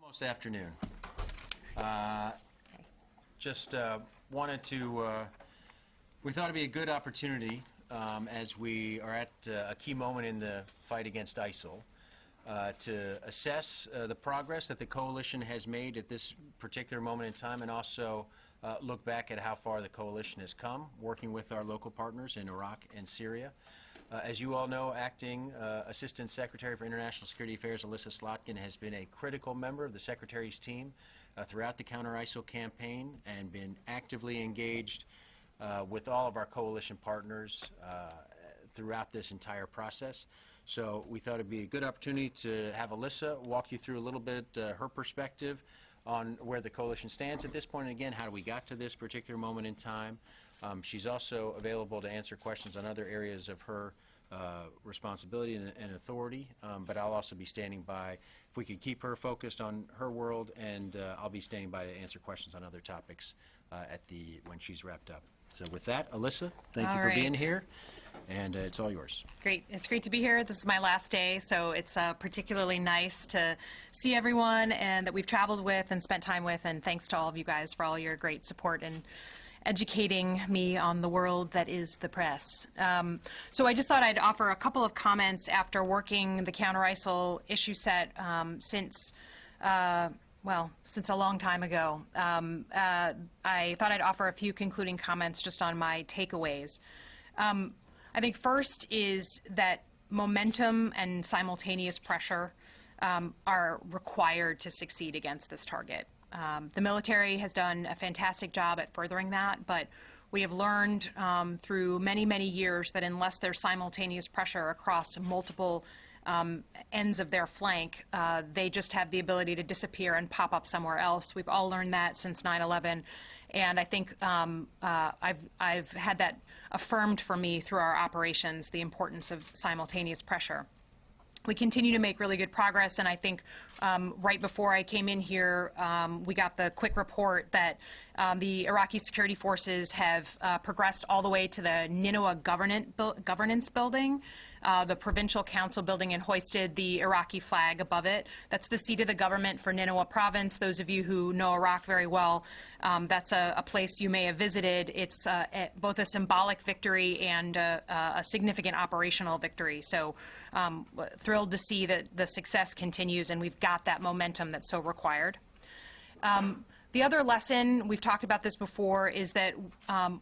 Almost afternoon. Just wanted to, we thought it'd be a good opportunity as we are at a key moment in the fight against ISIL to assess the progress that the coalition has made at this particular moment in time, and also look back at how far the coalition has come, working with our local partners in Iraq and Syria. As you all know, Acting Assistant Secretary for International Security Affairs Elissa Slotkin has been a critical member of the Secretary's team throughout the counter-ISIL campaign and been actively engaged with all of our coalition partners throughout this entire process. So we thought it'd be a good opportunity to have Elissa walk you through a little bit her perspective on where the coalition stands at this point, and again, how we got to this particular moment in time. She's also available to answer questions on other areas of her responsibility and authority, but I'll also be standing by if we could keep her focused on her world, and I'll be standing by to answer questions on other topics when she's wrapped up. So with that, Elissa, thank you for being here, and it's all yours. Great. It's great to be here. This is my last day, so it's particularly nice to see everyone and that we've traveled with and spent time with, and thanks to all of you guys for all your great support and educating me on the world that is the press. So I just thought I'd offer a couple of comments after working the counter-ISIL issue set since a long time ago. I thought I'd offer a few concluding comments just on my takeaways. I think first is that momentum and simultaneous pressure are required to succeed against this target. The military has done a fantastic job at furthering that, but we have learned through many, many years that unless there's simultaneous pressure across multiple ends of their flank, they just have the ability to disappear and pop up somewhere else. We've all learned that since 9/11, and I think I've had that affirmed for me through our operations, the importance of simultaneous pressure. We continue to make really good progress, and I think right before I came in here, we got the quick report that the Iraqi security forces have progressed all the way to the Nineveh governance building, the provincial council building, and hoisted the Iraqi flag above it. That's the seat of the government for Nineveh province. Those of you who know Iraq very well, that's a place you may have visited. It's both a symbolic victory and a significant operational victory. So thrilled to see that the success continues, and we've got that momentum that's so required. The other lesson, we've talked about this before, is that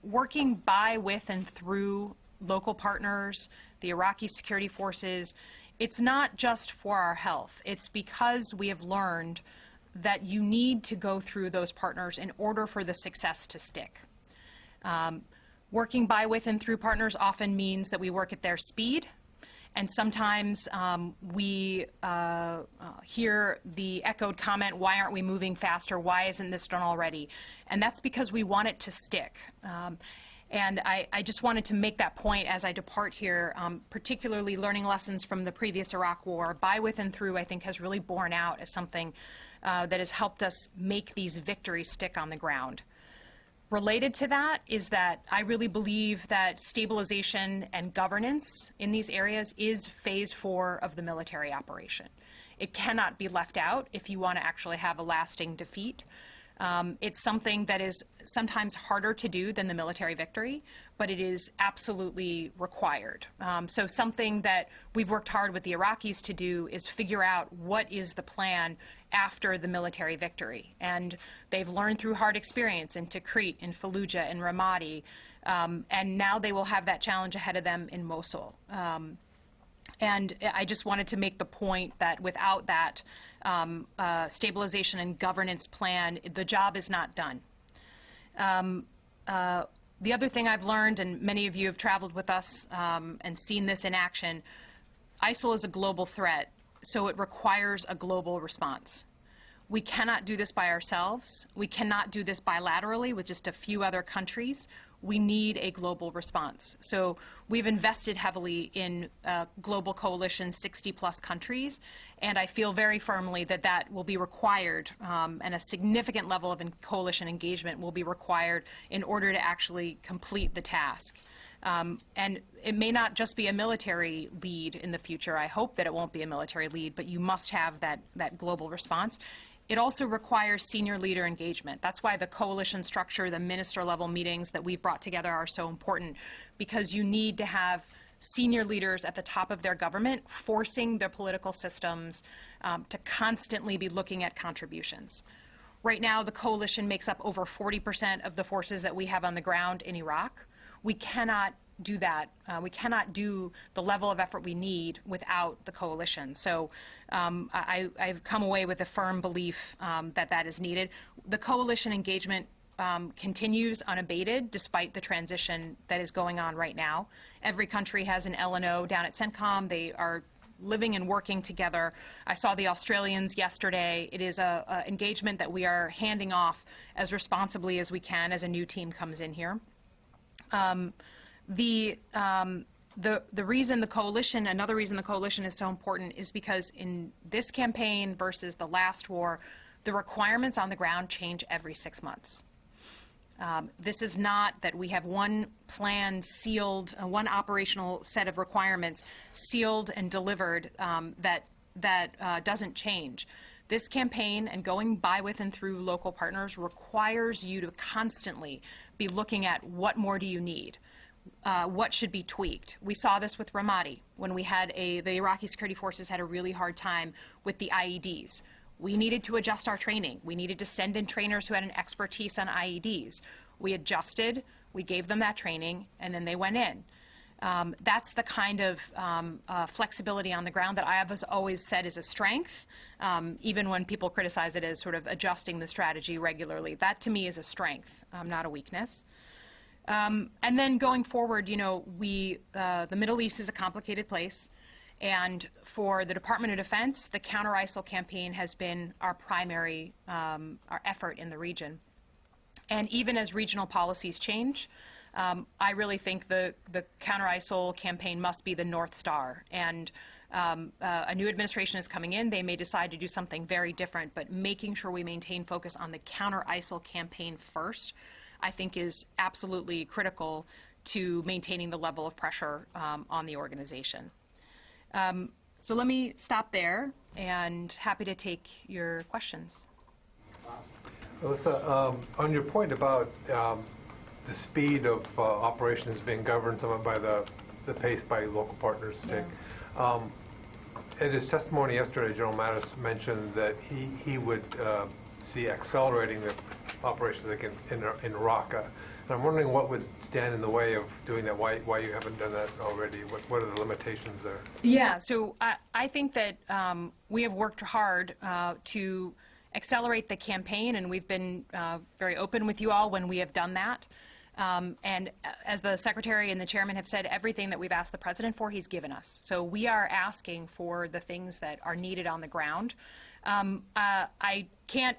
working by, with, and through local partners, the Iraqi security forces, it's not just for our health. It's because we have learned that you need to go through those partners in order for the success to stick. Working by, with, and through partners often means that we work at their speed, and sometimes we hear the echoed comment, why aren't we moving faster? Why isn't this done already? And that's because we want it to stick. And I just wanted to make that point as I depart here, particularly learning lessons from the previous Iraq war. By, with, and through, I think, has really borne out as something that has helped us make these victories stick on the ground. Related to that is that I really believe that stabilization and governance in these areas is phase 4 of the military operation. It cannot be left out if you want to actually have a lasting defeat. It's something that is sometimes harder to do than the military victory, but it is absolutely required. So something that we've worked hard with the Iraqis to do is figure out what is the plan after the military victory. And they've learned through hard experience in Tikrit, in Fallujah, in Ramadi, and now they will have that challenge ahead of them in Mosul. And I just wanted to make the point that without that stabilization and governance plan, the job is not done. The other thing I've learned, and many of you have traveled with us and seen this in action, ISIL is a global threat, so it requires a global response. We cannot do this by ourselves. We cannot do this bilaterally with just a few other countries. We need a global response. So we've invested heavily in global coalitions, 60-plus countries, and I feel very firmly that that will be required, and a significant level of coalition engagement will be required in order to actually complete the task. And it may not just be a military lead in the future. I hope that it won't be a military lead, but you must have that global response. It also requires senior leader engagement. That's why the coalition structure, the minister level meetings that we've brought together are so important, because you need to have senior leaders at the top of their government forcing their political systems to constantly be looking at contributions. Right now, the coalition makes up over 40% of the forces that we have on the ground in Iraq. We cannot do that. We cannot do the level of effort we need without the coalition. So I've come away with a firm belief that that is needed. The coalition engagement continues unabated despite the transition that is going on right now. Every country has an LNO down at CENTCOM. They are living and working together. I saw the Australians yesterday. It is a engagement that we are handing off as responsibly as we can as a new team comes in here. The reason the coalition, another reason the coalition is so important is because in this campaign versus the last war, the requirements on the ground change every 6 months. This is not that we have one plan sealed, one operational set of requirements sealed and delivered that doesn't change. This campaign and going by, with, and through local partners requires you to constantly be looking at what more do you need. What should be tweaked. We saw this with Ramadi when we had the Iraqi security forces had a really hard time with the IEDs. We needed to adjust our training. We needed to send in trainers who had an expertise on IEDs. We adjusted, we gave them that training, and then they went in. That's the kind of flexibility on the ground that I have always said is a strength, even when people criticize it as sort of adjusting the strategy regularly. That to me is a strength, not a weakness. And then going forward, you know, the Middle East is a complicated place. And for the Department of Defense, the counter-ISIL campaign has been our primary our effort in the region. And even as regional policies change, I really think the counter-ISIL campaign must be the North Star. And a new administration is coming in. They may decide to do something very different, but making sure we maintain focus on the counter-ISIL campaign first, I think is absolutely critical to maintaining the level of pressure on the organization. So let me stop there, and happy to take your questions. Elissa, on your point about the speed of operations being governed somewhat by the pace by local partners, in his testimony yesterday, General Mattis mentioned that he would see accelerating the operations in Raqqa. And I'm wondering what would stand in the way of doing that, why you haven't done that already, what are the limitations there? Yeah, so I think that we have worked hard to accelerate the campaign, and we've been very open with you all when we have done that. And as the Secretary and the Chairman have said, everything that we've asked the President for, he's given us. So we are asking for the things that are needed on the ground. I can't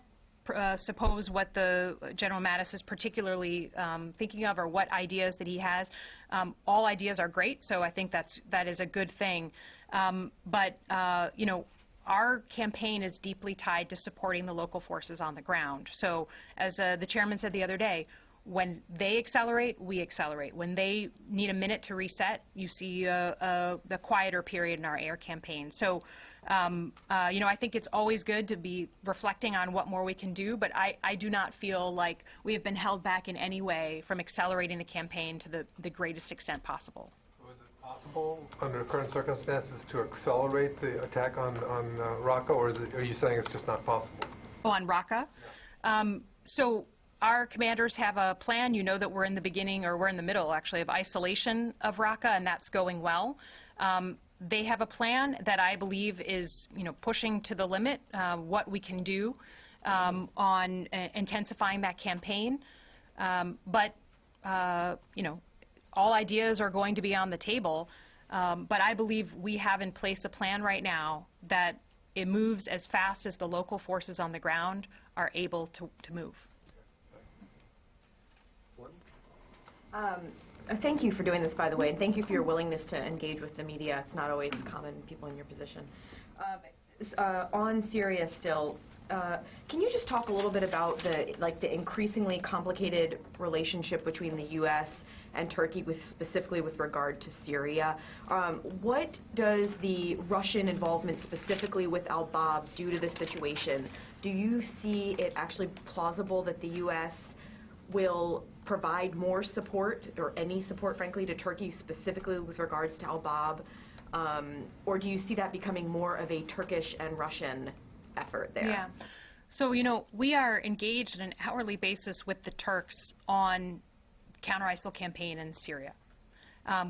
suppose what the General Mattis is particularly thinking of, or what ideas that he has. All ideas are great, so I think that is a good thing. But you know, our campaign is deeply tied to supporting the local forces on the ground. So as the Chairman said the other day, when they accelerate, we accelerate. When they need a minute to reset, you see the quieter period in our air campaign. So you know, I think it's always good to be reflecting on what more we can do, but I do not feel like we have been held back in any way from accelerating the campaign to the greatest extent possible. So is it possible, under current circumstances, to accelerate the attack on Raqqa, or are you saying it's just not possible? Oh, on Raqqa? Yeah. So our commanders have a plan. You know that we're in the beginning, or we're in the middle, actually, of isolation of Raqqa, and that's going well. They have a plan that I believe is, you know, pushing to the limit what we can do on intensifying that campaign. But you know, all ideas are going to be on the table. But I believe we have in place a plan right now that it moves as fast as the local forces on the ground are able to move. Thank you for doing this, by the way, and thank you for your willingness to engage with the media. It's not always common, people in your position. On Syria still, can you just talk a little bit about the increasingly complicated relationship between the U.S. and Turkey, specifically with regard to Syria? What does the Russian involvement specifically with al-Bab do to the situation do you see it actually plausible that the U.S. will provide more support, or any support, frankly, to Turkey, specifically with regards to al-Bab? Or do you see that becoming more of a Turkish and Russian effort there? Yeah. So, we are engaged on an hourly basis with the Turks on counter-ISIL campaign in Syria.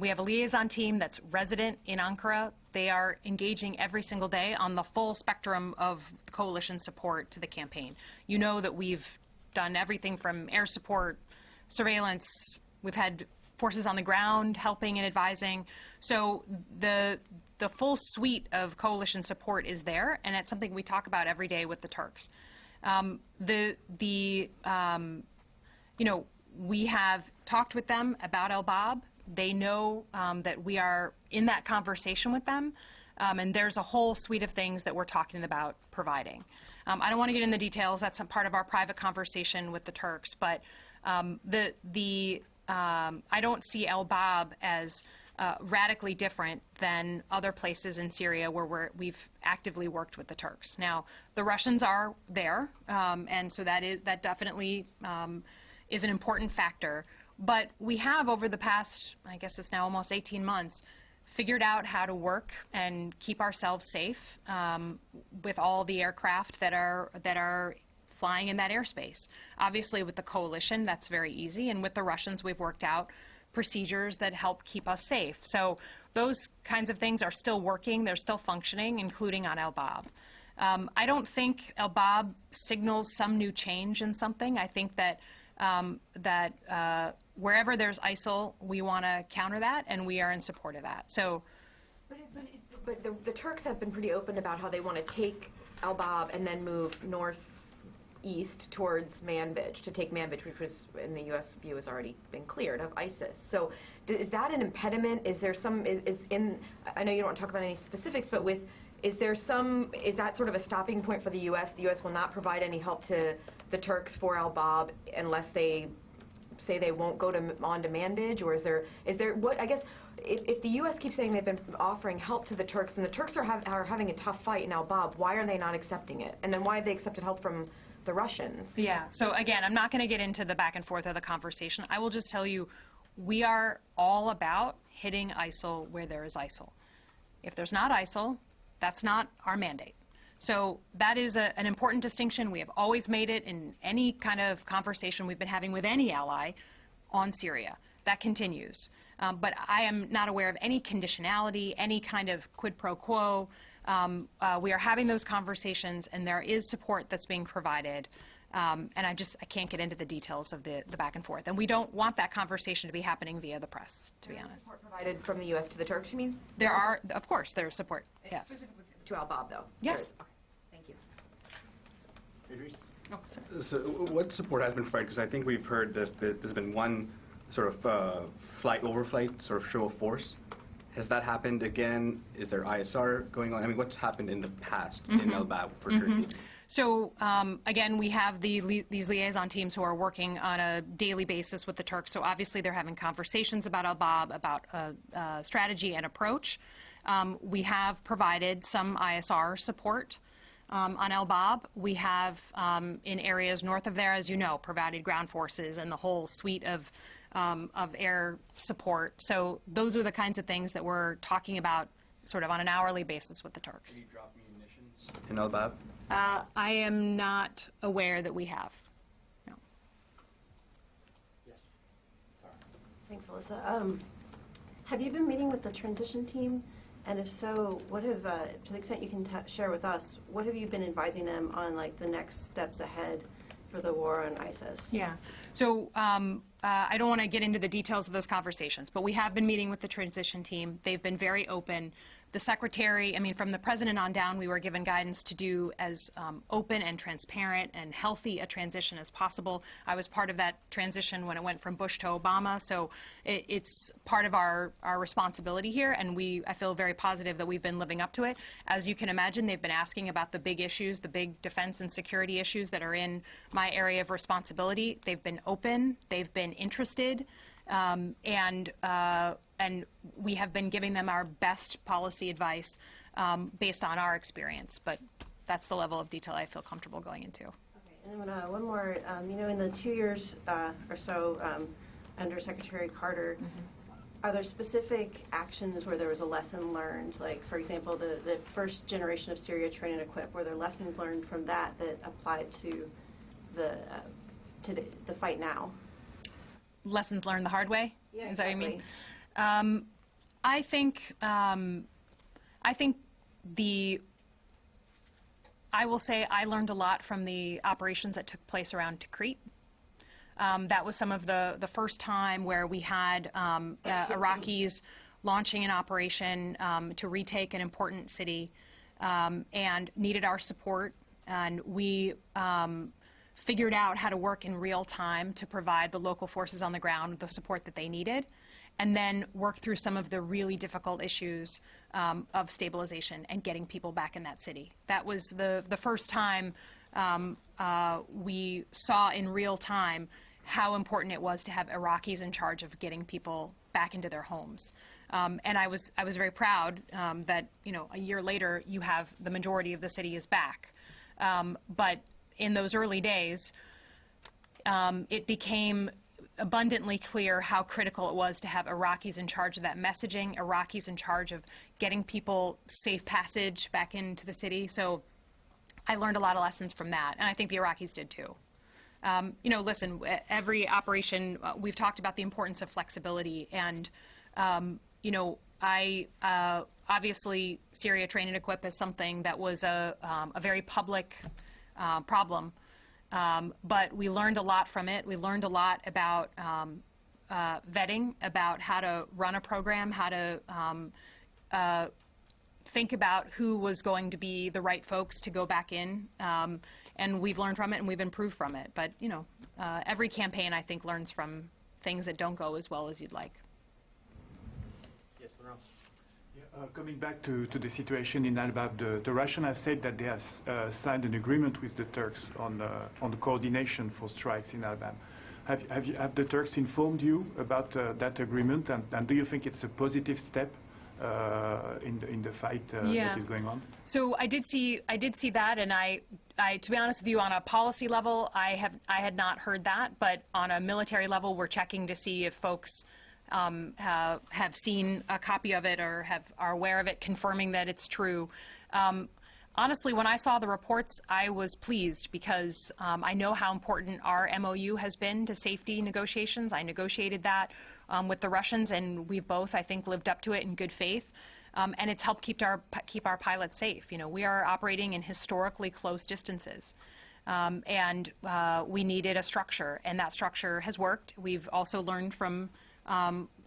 We have a liaison team that's resident in Ankara. They are engaging every single day on the full spectrum of coalition support to the campaign. You know that we've done everything from air support, surveillance. We've had forces on the ground helping and advising. So the full suite of coalition support is there, and it's something we talk about every day with the Turks. We have talked with them about al-Bab. They know that we are in that conversation with them, and there's a whole suite of things that we're talking about providing. I don't want to get into the details. That's part of our private conversation with the Turks, but I don't see al-Bab as radically different than other places in Syria where we've actively worked with the Turks. Now, the Russians are there, and so that definitely is an important factor. But we have, over the past, I guess it's now almost 18 months, figured out how to work and keep ourselves safe with all the aircraft that are flying in that airspace. Obviously, with the coalition, that's very easy, and with the Russians, we've worked out procedures that help keep us safe. So those kinds of things are still working. They're still functioning, including on al-Bab. I don't think al-Bab signals some new change in something. I think that wherever there's ISIL, we want to counter that, and we are in support of that. So, but the Turks have been pretty open about how they want to take al-Bab and then move northeast towards Manbij, to take Manbij, which was, in the U.S. view, has already been cleared of ISIS. So is that an impediment? Is there some, I know you don't want to talk about any specifics, but is that sort of a stopping point for the U.S.? The U.S. will not provide any help to the Turks for al-Bab unless they say they won't go on to Manbij? Or is there what, I guess, if the U.S. keeps saying they've been offering help to the Turks, and the Turks are having a tough fight in al-Bab, why are they not accepting it? And then why have they accepted help from the Russians? Yeah, so again, I'm not going to get into the back and forth of the conversation. I will just tell you, we are all about hitting ISIL where there is ISIL. If there's not ISIL, that's not our mandate. So that is an important distinction. We have always made it in any kind of conversation we've been having with any ally on Syria. That continues. But I am not aware of any conditionality, any kind of quid pro quo. We are having those conversations, and there is support that's being provided. And I can't get into the details of the back and forth. And we don't want that conversation to be happening via the press, to be honest. Support provided from the U.S. to the Turks, you mean? There are, of course, there's support, yes. To al-Bab, though? Yes. Okay. Thank you. Oh, sorry. So what support has been provided? Because I think we've heard that there's been one sort of overflight, sort of show of force. Has that happened again? Is there ISR going on? I mean, what's happened in the past in al-Bab for Turkey? So, again, we have these liaison teams who are working on a daily basis with the Turks. So obviously they're having conversations about al-Bab, about strategy and approach. We have provided some ISR support on al-Bab. We have, in areas north of there, as you know, provided ground forces and the whole suite of air support. So those are the kinds of things that we're talking about sort of on an hourly basis with the Turks. Have you dropped munitions in al-Bab? I am not aware that we have. No. Yes. Thanks, Elissa. Have you been meeting with the transition team? And if so, what have, to the extent you can share with us, what have you been advising them on, like, the next steps ahead for the war on ISIS? Yeah. So I don't want to get into the details of those conversations, but we have been meeting with the transition team. They've been very open. The secretary, I mean, from the president on down, we were given guidance to do as open and transparent and healthy a transition as possible. I was part of that transition when it went from Bush to Obama, so it's part of our responsibility here, and I feel very positive that we've been living up to it. As you can imagine, they've been asking about the big issues, the big defense and security issues that are in my area of responsibility. They've been open, they've been interested, and we have been giving them our best policy advice based on our experience. But that's the level of detail I feel comfortable going into. Okay, and then one more, in the 2 years or so under Secretary Carter, are there specific actions where there was a lesson learned? Like, for example, the first generation of Syria Train and Equip, were there lessons learned from that applied to the fight now? Lessons learned the hard way? Yeah, Is that what you exactly. mean? I think I will say I learned a lot from the operations that took place around Tikrit. That was some of the first time where we had Iraqis launching an operation to retake an important city and needed our support. And we figured out how to work in real time to provide the local forces on the ground the support that they needed, and then work through some of the really difficult issues of stabilization and getting people back in that city. That was the first time we saw in real time how important it was to have Iraqis in charge of getting people back into their homes. And I was very proud that, a year later you have the majority of the city is back. But in those early days, it became abundantly clear how critical it was to have Iraqis in charge of that messaging, Iraqis in charge of getting people safe passage back into the city. So I learned a lot of lessons from that, and I think the Iraqis did too. Listen, every operation, we've talked about the importance of flexibility, and, obviously Syria Train and Equip is something that was a very public problem. But we learned a lot from it. We learned a lot about vetting, about how to run a program, how to think about who was going to be the right folks to go back in. And we've learned from it and we've improved from it. But, every campaign, I think, learns from things that don't go as well as you'd like. Yes, Laurent. Coming back to the situation in Al-Bab, the Russians have said that they have signed an agreement with the Turks on the coordination for strikes in Al-Bab. Have the Turks informed you about that agreement, and do you think it's a positive step in the fight that is going on? So I did see that, and I to be honest with you, on a policy level, I had not heard that, but on a military level, we're checking to see if folks have seen a copy of it or are aware of it, confirming that it's true. Honestly, when I saw the reports, I was pleased because I know how important our MOU has been to safety negotiations. I negotiated that with the Russians, and we've both, I think, lived up to it in good faith. And it's helped keep our pilots safe. We are operating in historically close distances. And we needed a structure, and that structure has worked. We've also learned from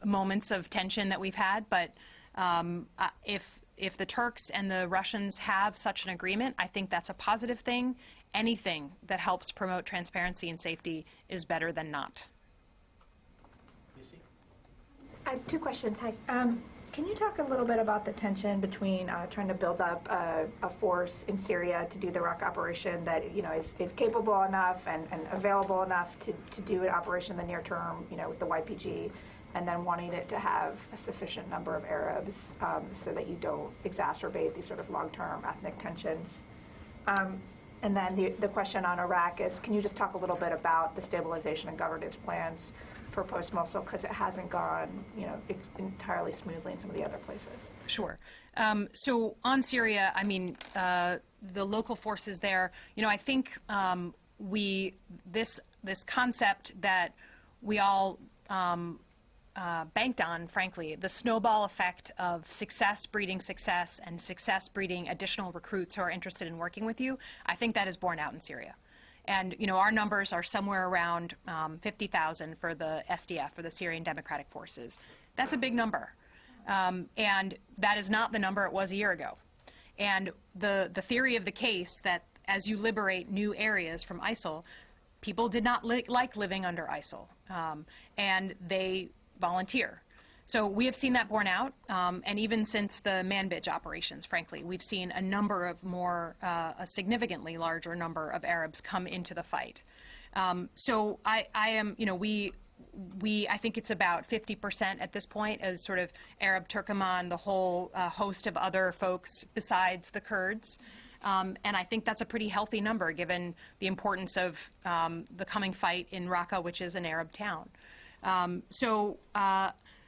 moments of tension that we've had, but if the Turks and the Russians have such an agreement, I think that's a positive thing. Anything that helps promote transparency and safety is better than not. I have two questions. Hi. Can you talk a little bit about the tension between trying to build up a force in Syria to do the Iraq operation that is capable enough and available enough to do an operation in the near term, with the YPG, and then wanting it to have a sufficient number of Arabs so that you don't exacerbate these sort of long-term ethnic tensions? And then the question on Iraq is, can you just talk a little bit about the stabilization and governance plans for post-Mosul, because it hasn't gone, entirely smoothly in some of the other places? Sure. So on Syria, the local forces there, I think this concept that we all banked on, frankly, the snowball effect of success breeding success and success breeding additional recruits who are interested in working with you, I think that is borne out in Syria. And, our numbers are somewhere around 50,000 for the SDF, for the Syrian Democratic Forces. That's a big number. And that is not the number it was a year ago. And the theory of the case that as you liberate new areas from ISIL, people did not like living under ISIL, and they volunteer. So we have seen that borne out, and even since the Manbij operations, frankly, we've seen a number of a significantly larger number of Arabs come into the fight. So I think it's about 50% at this point as sort of Arab Turkoman, the whole host of other folks besides the Kurds. And I think that's a pretty healthy number given the importance of the coming fight in Raqqa, which is an Arab town. So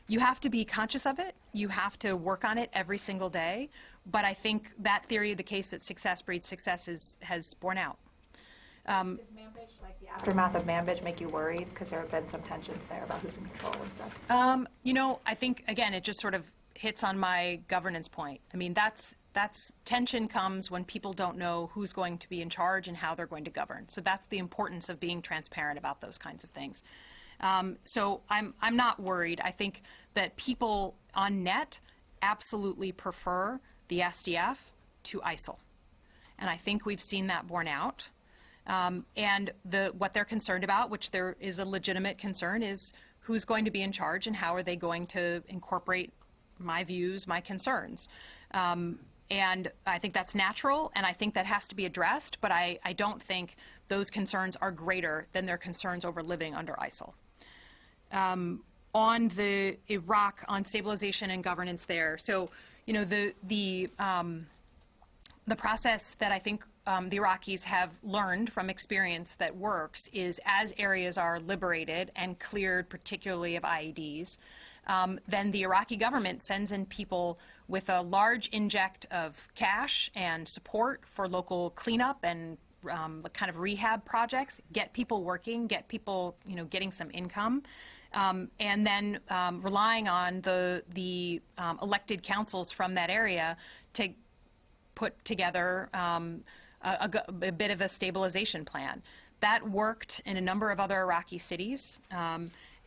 you have to be conscious of it. You have to work on it every single day. But I think that theory of the case that success breeds success has borne out. Does Manbij, like the aftermath of Manbij, make you worried? Because there have been some tensions there about who's in control and stuff. You know, I think, again, it just sort of hits on my governance point. I mean, that's tension comes when people don't know who's going to be in charge and how they're going to govern. So that's the importance of being transparent about those kinds of things. So I'm not worried. I think that people on net absolutely prefer the SDF to ISIL. And I think we've seen that borne out. And what they're concerned about, which there is a legitimate concern, is who's going to be in charge and how are they going to incorporate my views, my concerns. And I think that's natural, and I think that has to be addressed, but I don't think those concerns are greater than their concerns over living under ISIL. On the Iraq, on stabilization and governance there, so, you know, the process that I think the Iraqis have learned from experience that works is as areas are liberated and cleared, particularly of IEDs, then the Iraqi government sends in people with a large inject of cash and support for local cleanup and kind of rehab projects, get people working, get people, you know, getting some income, and then relying on the elected councils from that area to put together a bit of a stabilization plan. That worked in a number of other Iraqi cities.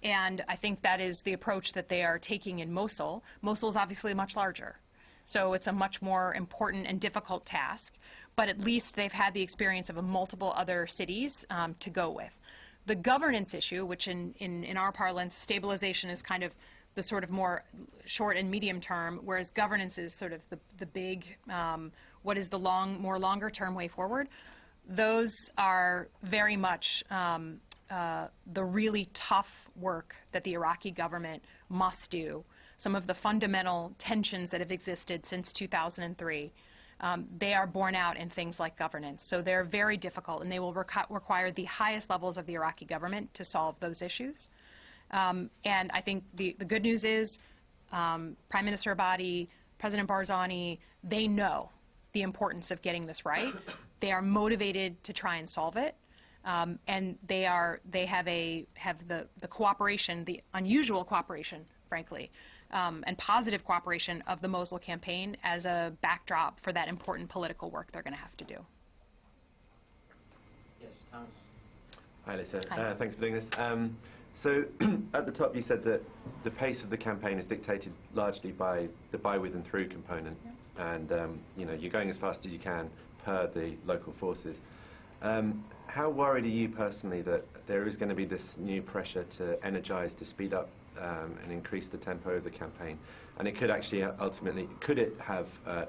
And I think that is the approach that they are taking in Mosul. Mosul is obviously much larger, so it's a much more important and difficult task. But at least they've had the experience of multiple other cities to go with. The governance issue, which in our parlance, stabilization is kind of the sort of more short and medium term, whereas governance is sort of the big, what is the more longer term way forward. Those are very much the really tough work that the Iraqi government must do. Some of the fundamental tensions that have existed since 2003, they are borne out in things like governance. So they're very difficult, and they will require the highest levels of the Iraqi government to solve those issues. And I think the good news is Prime Minister Abadi, President Barzani, they know the importance of getting this right. They are motivated to try and solve it. And they have the cooperation, the unusual cooperation, frankly, and positive cooperation of the Mosul campaign as a backdrop for that important political work they're going to have to do. Yes, Thomas. Hi, Elissa. Hi. Thanks for doing this. So at the top you said that the pace of the campaign is dictated largely by the by, with and through component. Yeah. And you know, you're going as fast as you can per the local forces. How worried are you personally that there is going to be this new pressure to energize, to speed up and increase the tempo of the campaign? And it could actually ultimately, could it have a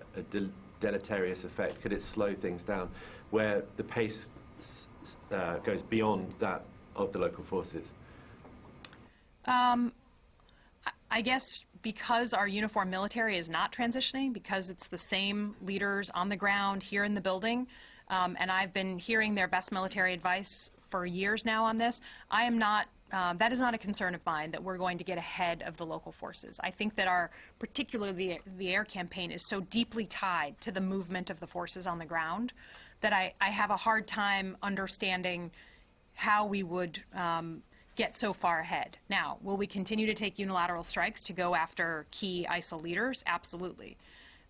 deleterious effect? Could it slow things down where the pace goes beyond that of the local forces? I guess because our uniformed military is not transitioning, because it's the same leaders on the ground here in the building, and I've been hearing their best military advice for years now on this, I am not, that is not a concern of mine that we're going to get ahead of the local forces. I think that particularly the air campaign is so deeply tied to the movement of the forces on the ground that I have a hard time understanding how we would get so far ahead. Now, will we continue to take unilateral strikes to go after key ISIL leaders? Absolutely.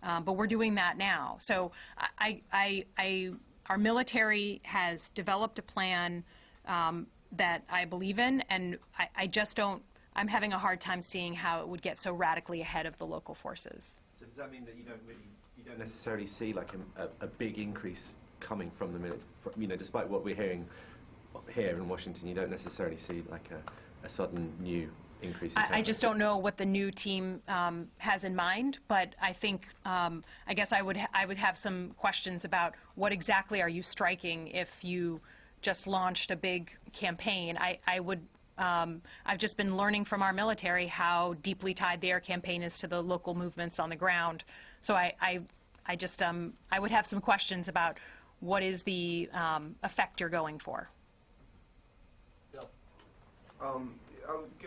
But we're doing that now. So our military has developed a plan that I believe in, and I just don't, I'm having a hard time seeing how it would get so radically ahead of the local forces. So does that mean that you don't necessarily see like a big increase coming from the military? You know, despite what we're hearing here in Washington, you don't necessarily see like a sudden new increase in tempo? I just don't know what the new team has in mind, but I think, I guess I would have some questions about what exactly are you striking if you just launched a big campaign. I've just been learning from our military how deeply tied the air campaign is to the local movements on the ground. So I I just, I would have some questions about what is the effect you're going for. I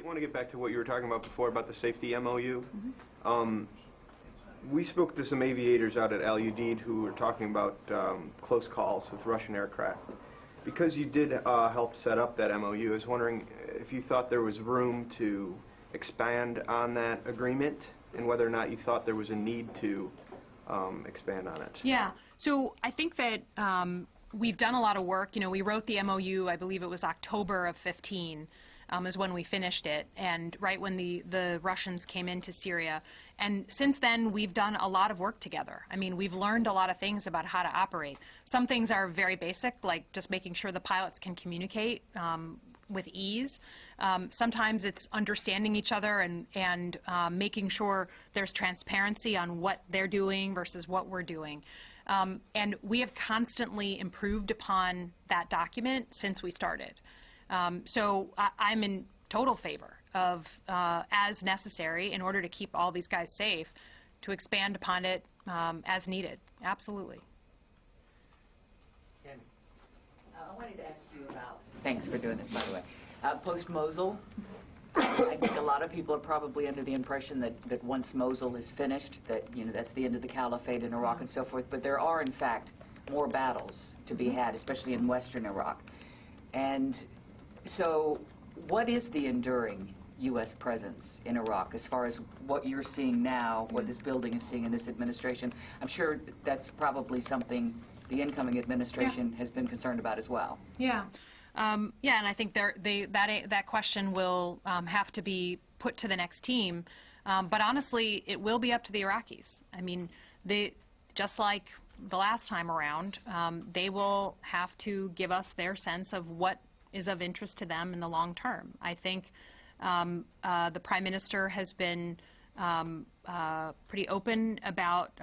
want to get back to what you were talking about before about the safety MOU. We spoke to some aviators out at Al Udeid who were talking about close calls with Russian aircraft. Because you did help set up that MOU, I was wondering if you thought there was room to expand on that agreement and whether or not you thought there was a need to expand on it. Yeah, so I think that we've done a lot of work. You know, we wrote the MOU, I believe it was October of 15. Is when we finished it, and right when the Russians came into Syria. And since then, we've done a lot of work together. I mean, we've learned a lot of things about how to operate. Some things are very basic, like just making sure the pilots can communicate with ease. Sometimes it's understanding each other and making sure there's transparency on what they're doing versus what we're doing. And we have constantly improved upon that document since we started. So I'm in total favor of, as necessary, in order to keep all these guys safe, to expand upon it as needed. Absolutely. I wanted to ask you about, thanks for doing this, by the way, post-Mosul. I think a lot of people are probably under the impression that once Mosul is finished, that, you know, that's the end of the caliphate in Iraq and so forth, but there are, in fact, more battles to be had, especially in western Iraq. And so what is the enduring U.S. presence in Iraq as far as what you're seeing now, what this building is seeing in this administration? I'm sure that's probably something the incoming administration has been concerned about as well. Yeah. And I think that question will have to be put to the next team. But honestly, it will be up to the Iraqis. I mean, just like the last time around, they will have to give us their sense of what is of interest to them in the long term. I think the Prime Minister has been pretty open about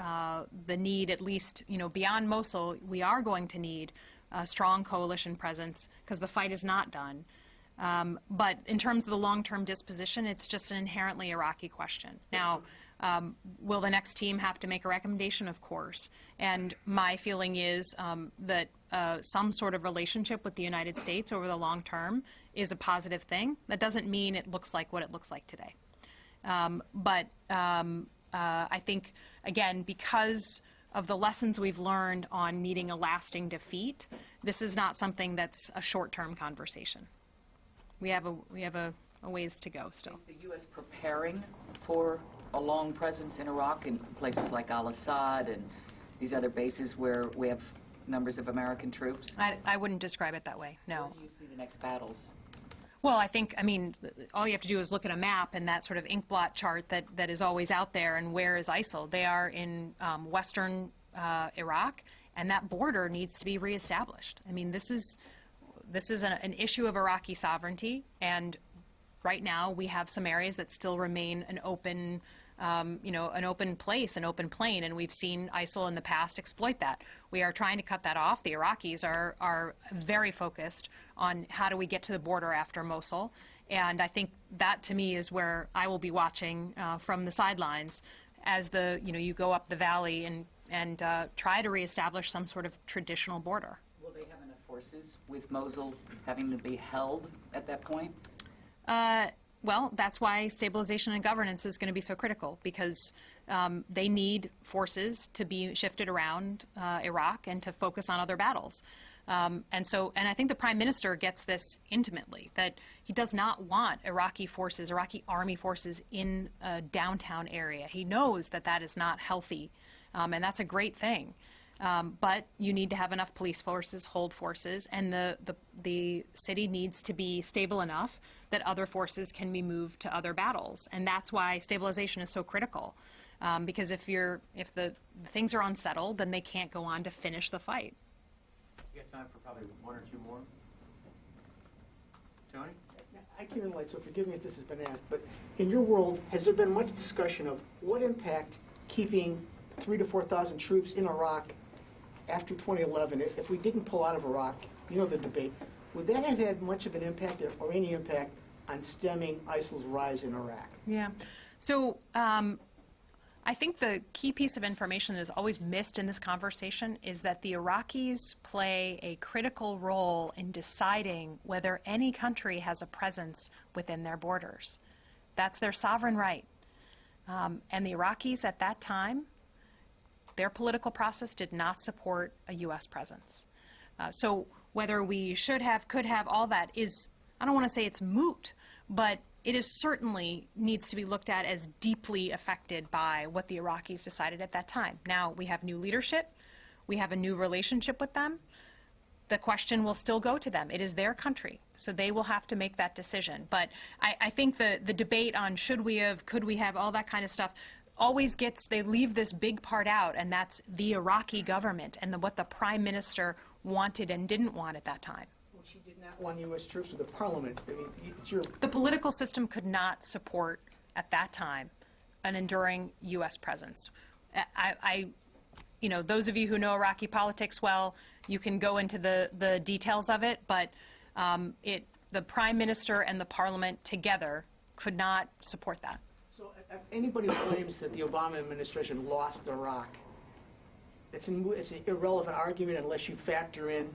the need, at least, you know, beyond Mosul, we are going to need a strong coalition presence because the fight is not done. But in terms of the long-term disposition, it's just an inherently Iraqi question. Now, will the next team have to make a recommendation? Of course. And my feeling is that some sort of relationship with the United States over the long term is a positive thing. That doesn't mean it looks like what it looks like today. But I think, again, because of the lessons we've learned on needing a lasting defeat, this is not something that's a short-term conversation. We have a ways to go still. Is the U.S. preparing for a long presence in Iraq in places like al-Assad and these other bases where we have numbers of American troops? I wouldn't describe it that way, no. Where do you see the next battles? Well, I mean, all you have to do is look at a map and that sort of inkblot chart that is always out there, and where is ISIL? They are in western Iraq, and that border needs to be reestablished. I mean, this is an issue of Iraqi sovereignty, and right now we have some areas that still remain an open, an open place, an open plain, and we've seen ISIL in the past exploit that. We are trying to cut that off. The Iraqis are very focused on how do we get to the border after Mosul, and I think that to me is where I will be watching from the sidelines as you go up the valley and try to reestablish some sort of traditional border. Will they have enough forces with Mosul having to be held at that point? Well, that's why stabilization and governance is going to be so critical, because they need forces to be shifted around Iraq and to focus on other battles. And I think the Prime Minister gets this intimately, that he does not want Iraqi forces, Iraqi army forces in a downtown area. He knows that that is not healthy, and that's a great thing. But you need to have enough police forces, hold forces, and the city needs to be stable enough that other forces can be moved to other battles. And that's why stabilization is so critical, because if the things are unsettled, then they can't go on to finish the fight. You got time for probably one or two more? Tony? I came in late, so forgive me if this has been asked, but in your world, has there been much discussion of what impact keeping 3,000 to 4,000 troops in Iraq after 2011, if we didn't pull out of Iraq, you know the debate, would that have had much of an impact or any impact on stemming ISIL's rise in Iraq? Yeah. So I I think the key piece of information that is always missed in this conversation is that the Iraqis play a critical role in deciding whether any country has a presence within their borders. That's their sovereign right. And the Iraqis at that time, their political process did not support a U.S. presence. So whether we should have, could have, all that is, I don't want to say it's moot, but it is certainly needs to be looked at as deeply affected by what the Iraqis decided at that time. Now, we have new leadership. We have a new relationship with them. The question will still go to them. It is their country, so they will have to make that decision. But I think the debate on should we have, could we have, all that kind of stuff always gets, they leave this big part out, and that's the Iraqi government and what the prime minister wanted and didn't want at that time. Well, she did not want U.S. troops with the parliament. I mean, it's your... The political system could not support, at that time, an enduring U.S. presence. You know, those of you who know Iraqi politics well, you can go into the details of it, but the prime minister and the parliament together could not support that. So anybody who claims that the Obama administration lost Iraq, it's an irrelevant argument unless you factor in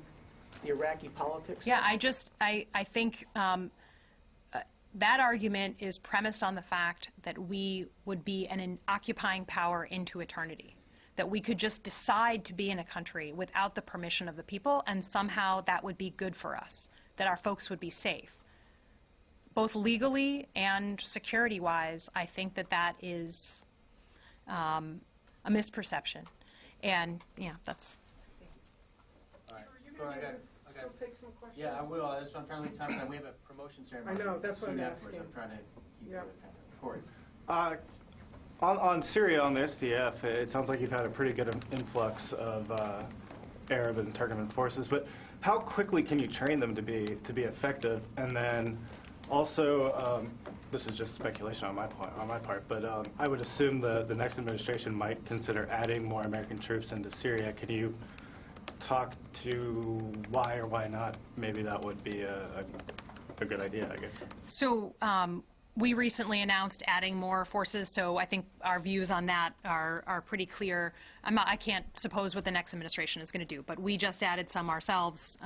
the Iraqi politics? Yeah, I think that argument is premised on the fact that we would be an occupying power into eternity, that we could just decide to be in a country without the permission of the people, and somehow that would be good for us, that our folks would be safe. Both legally and security-wise, I think that is a misperception. And, yeah, that's... All right. Still take some questions? Yeah, I will. That's what I'm trying to leave time for that. We have a promotion ceremony. I know, that's what I'm afterwards. asking. I'm trying to keep it Corey. On Syria, on the SDF, it sounds like you've had a pretty good influx of Arab and Turkmen forces, but how quickly can you train them to be effective? And then also, this is just speculation on my part, but I would assume the next administration might consider adding more American troops into Syria. Can you talk to why or why not? Maybe that would be a good idea, I guess. So we recently announced adding more forces, so I think our views on that are pretty clear. I can't suppose what the next administration is going to do, but we just added some ourselves.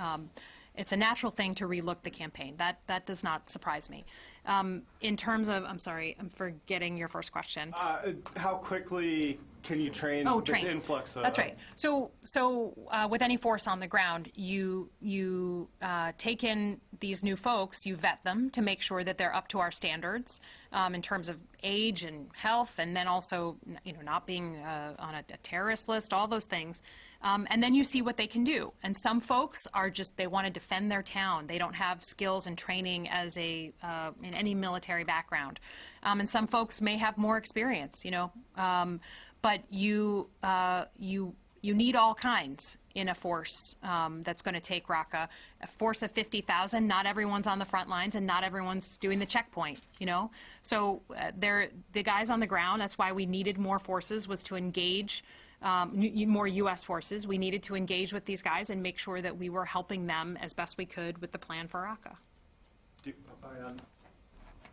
It's a natural thing to relook the campaign. That does not surprise me. In terms of, I'm sorry, I'm forgetting your first question. How quickly can you train this influx? That's right. So with any force on the ground, you take in these new folks, you vet them to make sure that they're up to our standards in terms of age and health, and then also not being on a terrorist list, all those things. And then you see what they can do. And some folks are they want to defend their town. They don't have skills and training as in any military background. And some folks may have more experience, but you need all kinds in a force that's going to take Raqqa. A force of 50,000, not everyone's on the front lines and not everyone's doing the checkpoint, So the guys on the ground, that's why we needed more forces, was to engage more U.S. forces. We needed to engage with these guys and make sure that we were helping them as best we could with the plan for Raqqa.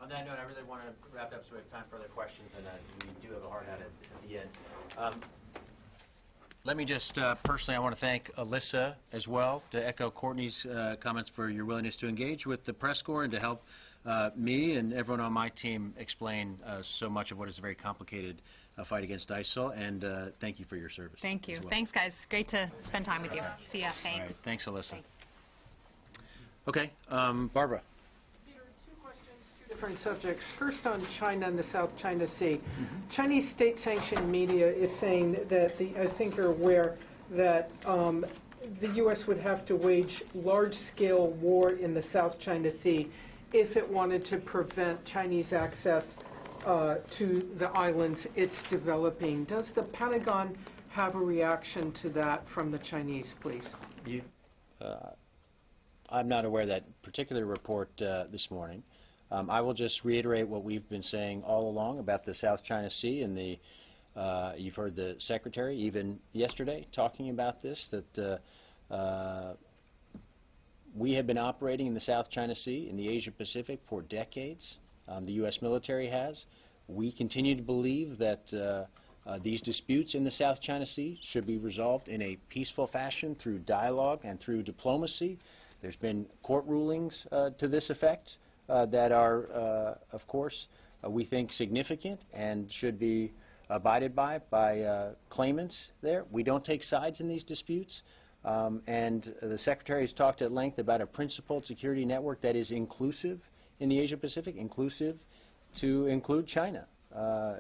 On that note, I really want to wrap up so we have time for other questions, and we do have a hard hat at the end. Let me just, personally, I want to thank Elissa as well, to echo Courtney's comments for your willingness to engage with the press corps and to help me and everyone on my team explain so much of what is a very complicated fight against ISIL, and thank you for your service. Thank you. Well. Thanks, guys. Great to spend time with you. See ya. Thanks. All right. Thanks, Elissa. Thanks. Okay, Barbara. Different subjects. First on China and the South China Sea. Chinese state-sanctioned media is saying that I think you're aware that the U.S. would have to wage large-scale war in the South China Sea if it wanted to prevent Chinese access to the islands it's developing. Does the Pentagon have a reaction to that from the Chinese, please? I'm not aware of that particular report this morning. I will just reiterate what we've been saying all along about the South China Sea, and you've heard the Secretary even yesterday talking about this, that we have been operating in the South China Sea, in the Asia Pacific, for decades. The U.S. military has. We continue to believe that These disputes in the South China Sea should be resolved in a peaceful fashion through dialogue and through diplomacy. There's been court rulings to this effect that are, of course, we think significant and should be abided by claimants there. We don't take sides in these disputes. And the Secretary has talked at length about a principled security network that is inclusive in the Asia-Pacific, inclusive to include China.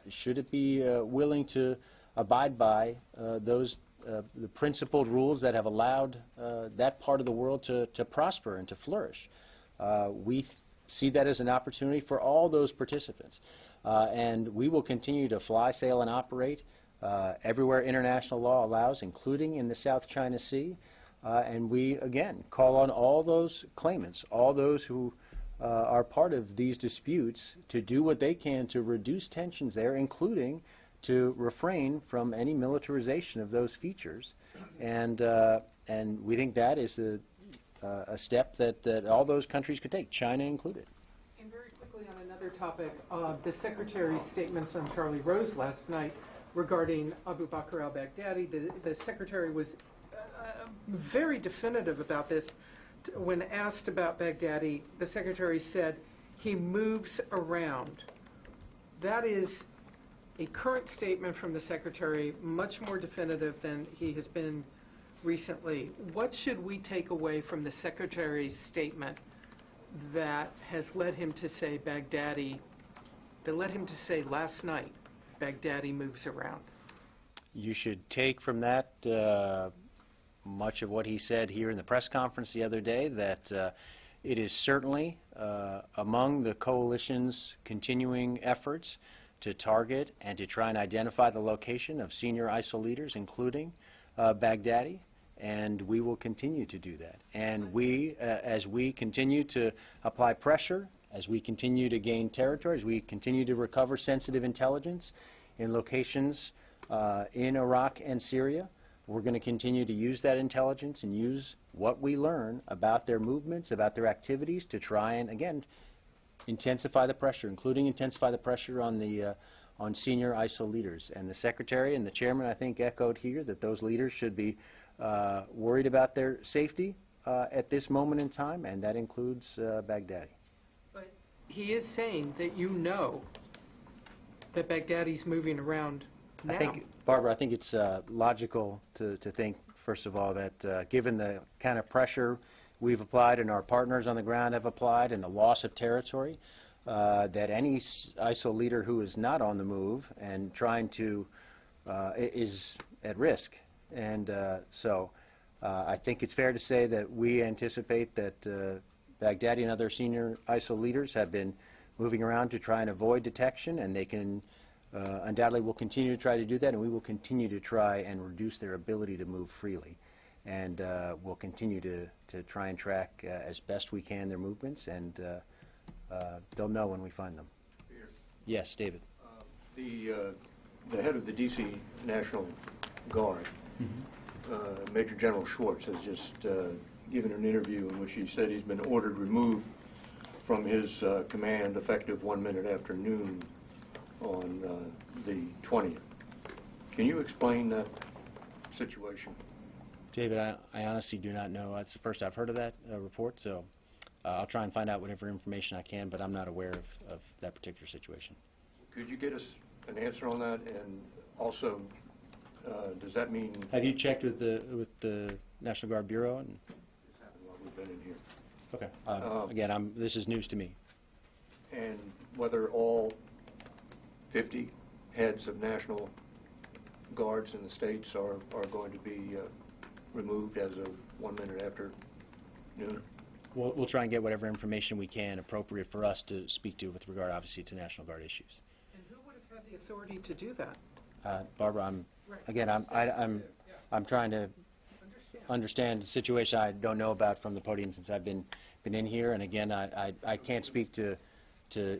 Should it be willing to abide by the principled rules that have allowed that part of the world to prosper and to flourish? We see that as an opportunity for all those participants. And we will continue to fly, sail, and operate everywhere international law allows, including in the South China Sea. And we, again, call on all those claimants, all those who are part of these disputes, to do what they can to reduce tensions there, including to refrain from any militarization of those features. And we think that is a step that all those countries could take, China included. And very quickly on another topic, the Secretary's statements on Charlie Rose last night regarding Abu Bakr al-Baghdadi, the Secretary was very definitive about this. When asked about Baghdadi, the Secretary said he moves around. That is a current statement from the Secretary, much more definitive than he has been recently. What should we take away from the Secretary's statement that has led him to say Baghdadi, that led him to say last night, Baghdadi moves around? You should take from that much of what he said here in the press conference the other day, that it is certainly among the coalition's continuing efforts to target and to try and identify the location of senior ISIL leaders, including Baghdadi, and we will continue to do that. And we, as we continue to apply pressure, as we continue to gain territory, as we continue to recover sensitive intelligence in locations in Iraq and Syria, we're going to continue to use that intelligence and use what we learn about their movements, about their activities, to try and, again, intensify the pressure, including intensify the pressure on the on senior ISIL leaders. And the Secretary and the Chairman, I think, echoed here that those leaders should be worried about their safety at this moment in time, and that includes Baghdadi. But he is saying that you know that Baghdadi's moving around now. I think, Barbara, I think it's logical to think, first of all, that given the kind of pressure we've applied and our partners on the ground have applied and the loss of territory, that any ISIL leader who is not on the move and trying to is at risk. And so I think it's fair to say that we anticipate that Baghdadi and other senior ISIL leaders have been moving around to try and avoid detection, and they can undoubtedly will continue to try to do that, and we will continue to try and reduce their ability to move freely. And we'll continue to try and track as best we can their movements, and they'll know when we find them. Peter. Yes, David. The head of the D.C. National Guard, Major General Schwartz, has just given an interview in which he said he's been ordered removed from his command effective 1 minute after noon on the 20th. Can you explain that situation? David, I honestly do not know. That's the first I've heard of that report, so I'll try and find out whatever information I can, but I'm not aware of that particular situation. Could you get us an answer on that? And also, does that mean... Have you checked with the National Guard Bureau? And It's happened while we've been in here. Okay. Again, this is news to me. And whether all 50 heads of National Guards in the states are going to be removed as of 1 minute after noon? We'll try and get whatever information we can appropriate for us to speak to with regard, obviously, to National Guard issues. And who would have had the authority to do that? Barbara, I'm trying to understand the situation I don't know about from the podium since I've been in here, and again, I can't speak to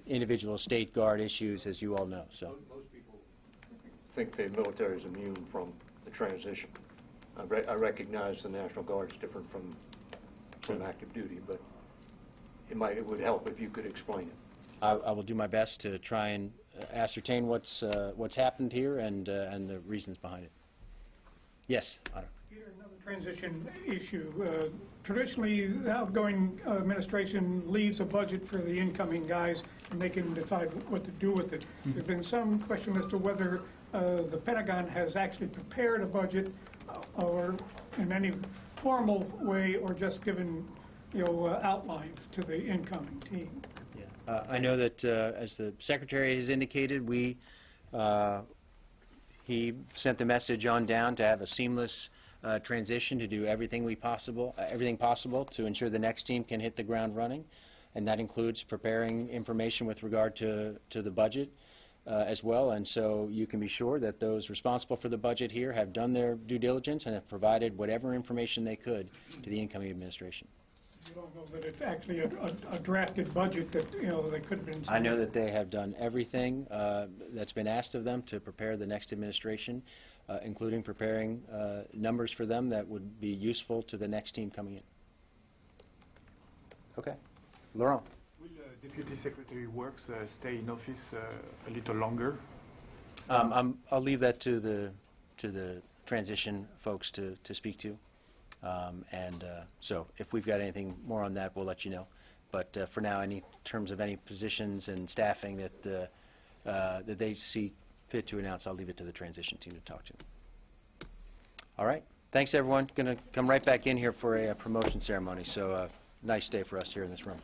individual state guard issues, as you all know. So most people think the military is immune from the transition. I recognize the National Guard is different from active duty, but it would help if you could explain it. I will do my best to try and ascertain what's happened here and the reasons behind it. Yes, Otto. Peter, another transition issue. Traditionally, the outgoing administration leaves a budget for the incoming guys, and they can decide what to do with it. There's been some question as to whether the Pentagon has actually prepared a budget or in any formal way, or just given, outlines to the incoming team. I know that, as the Secretary has indicated, he sent the message on down to have a seamless transition, to do everything possible to ensure the next team can hit the ground running, and that includes preparing information with regard to the budget as well. And so you can be sure that those responsible for the budget here have done their due diligence and have provided whatever information they could to the incoming administration. You don't know that it's actually a drafted budget that, they could have been. I know that they have done everything that's been asked of them to prepare the next administration, including preparing numbers for them that would be useful to the next team coming in. Okay. Laurent. Will Deputy Secretary Works stay in office a little longer? I'll leave that to the transition folks to speak to. So if we've got anything more on that, we'll let you know. But for now, in terms of any positions and staffing that they see fit to announce, I'll leave it to the transition team to talk to. All right. Thanks, everyone. Going to come right back in here for a promotion ceremony. So nice day for us here in this room.